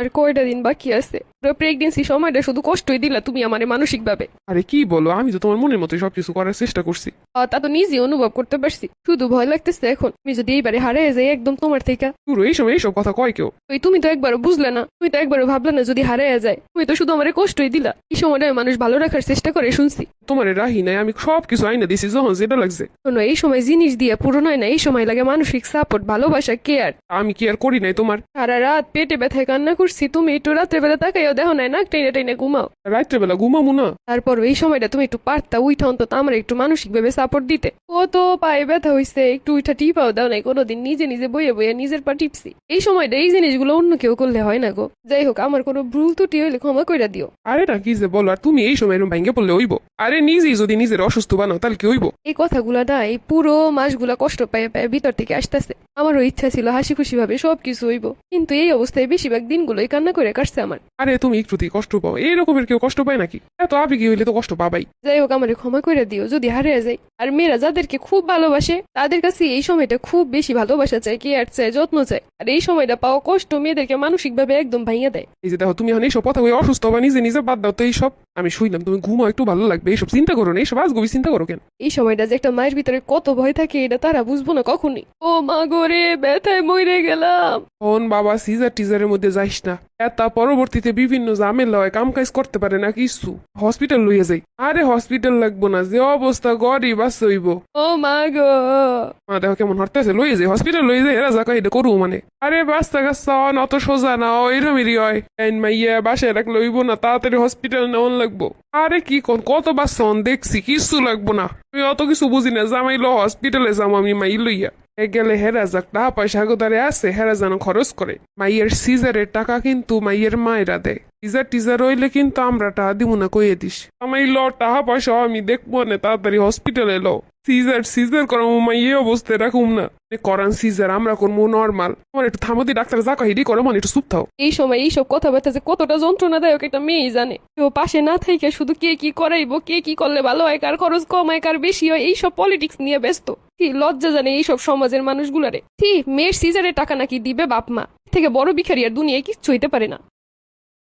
আর কয়টা দিন বাকি আছে। প্রেগনেন্সি সময়টা শুধু কষ্টই দিলা তুমি আমারে মানসিক ভাবে। আরে কি বলো, আমি তো তোমার মনের মতোই সবকিছু করার চেষ্টা করছি। তা তো নিজে অনুভব করতে পারছি, শুধু ভয় লাগতেছে এখন তুমি যদি এইবারে হারিয়ে যাই একদম তোমার থেকে। পুরো এই সময় এইসব কথা কয় কেউ? তুমি তো একবারও বুঝলে না, তুমি তো একবারও ভাবলে না যদি হারিয়ে যায়। তুমি তো শুধু আমারে কষ্টই দিলা। এই সময়টায় মানুষ ভালো রাখার চেষ্টা করে শুনছি। তোমার রাহি নাই, আমি সবকিছু আইনা দিছি যখন যেটা লাগছে। শোনো, এই সময় জিনিস দিয়ে পূরণ হয় না, এই সময় লাগে মানসিক সাপোর্ট, ভালোবাসা, কেয়ার। আমি কি আর করি নাই তোমার? সারা রাত পেটে ব্যথায় কান্না করছি, তুমি একটু রাত্রে বেলা তাকাইও দেখো নাই নাক টেনে টেনে ঘুমাও। রাত্রেবেলা ঘুমামু না? তারপর এই সময়টা তুমি একটু পারতা উঠা অন্তত আমার একটু মানসিক ভাবে সাপোর্ট দিতে। কত পায়ে ব্যথা হইছে, একটু উঠা টিপাও দাও নাই কোনোদিন, নিজে নিজে বইয়ে বইয়ে নিজের পা টিপছি। এই সময়টা এই জিনিসগুলো অন্য কেউ করলে হয় না গো। যাই হোক, আমার কোনো ভুল ত্রুটি হইলে ক্ষমা কইরা দিও। আরে না, কি যে বলো, আর তুমি এই সময় এরকম ভাঙ্গে পড়লে হইব? আরে নিজেই যদি নিজের অসুস্থ বানাও তাহলে কি হইব? এই কথাগুলা না এই পুরো মাসগুলা কষ্ট পায়ে পায়ে ভিতর থেকে আসতেছে। আমারও ইচ্ছা ছিল হাসি খুশি ভাবে সবকিছু হইব, কিন্তু এই অবস্থায় বেশিরভাগ দিনগুলোই কান্না করে কাটছে আমার। আরে তুমি একটুতেই কষ্ট পাও? এই রকমের কেউ কষ্ট পায় নাকি? এত আবেগী হইলে তো কষ্ট পাবাই। যাই হোক, আমারে ক্ষমা করে দিও যদি হারিয়ে যাই। আর মেয়েরা যাদেরকে খুব ভালোবাসে তাদের কাছে এই সময়টা খুব বেশি ভালোবাসা চায়, কেয়ার চায়, যত্ন চায়। আর এই সময়টা পাওয়া কষ্ট মেয়েদেরকে মানসিক ভাবে একদম ভাঙিয়ে দেয়। এই যে দেখো, তুমি এখন এইসব কথা কই অসুস্থ হবা, নিজে নিজে বাদ দাও তো এইসব। আমি শুইলাম তুমি ঘুমাও, একটু ভালো লাগবে। এইসব চিন্তা করো না, এইসব আজগুবি চিন্তা করো কেন? এই সময়টা যে একটা মায়ের ভিতরে কত ভয় থাকে এটা তারা বুঝবো না কখনই। ও মা গো রে, ব্যথায় মরে গেলাম। ফোন বাবা, সিজার টিজারের মধ্যে যাইস না। তা পরবর্তীতে বিভিন্ন ঝামেলা হয়, কাম কাজ করতে পারে না কিছু, হসপিটাল লইয়া যাই। আরে হসপিটাল লাগবো না, যে অবস্থা গরিব আছে হইব। ও মা গো। মা দেখো কেমন হরতেছে, লইয়ে যাই হসপিটাল, লইয়ে যাই। এরা যা কয় এটা করবো মানে? আরে বাচ্চা কাচ্চা অত সোজা না, এরমেরই হয়। মাইয়া বাসায় রাখলে হইব না, তাড়াতাড়ি হসপিটাল নেওয়ান লাগবো। আরে কি কোন, কত বাচ্চা দেখছি, কিছু লাগবো না। আমি অত কিছু বুঝি না, জামাইলো হসপিটালে যাবো আমি মাই লইয়া। গেলে হেরা যাক, টাকা পয়সা গোদারে আছে, হেরা যেন খরচ করে। মাইয়ের সিজারের টাকা কিন্তু মাইয়ের মায়েরা দেয়। সিজার টিজার হইলে কিন্তু আমরা টাকা দিব না, কইয়ে দিস। আমি ল টাকা পয়সা আমি দেখবো না, তাড়াতাড়ি হসপিটালে লো। সিজার সিজার করাম মাইয়ে অবস্থায় রাখুম না। করান সিজার আমরা করবো নর্মাল। আমার একটু থামতি, ডাক্তার যা কয় হিডি করো, মানে একটু চুপ থাও। এই সময় এইসব কথাবার্তা যে কতটা যন্ত্রণাদায়ক একটা মেয়েই জানে। কেউ পাশে না থেকে শুধু কে কি করাইবো, কে কি করলে ভালো হয়, কার খরচ কম হয়, কার বেশি হয়, এইসব পলিটিক্স নিয়ে ব্যস্ত। কি লজ্জা জানে এইসব সমাজের মানুষগুলারে। মেয়ের সিজারের টাকা নাকি দিবে বাপ মা, থেকে বড় ভিখারি আর দুনিয়ায় কিচ্ছু হইতে পারে না।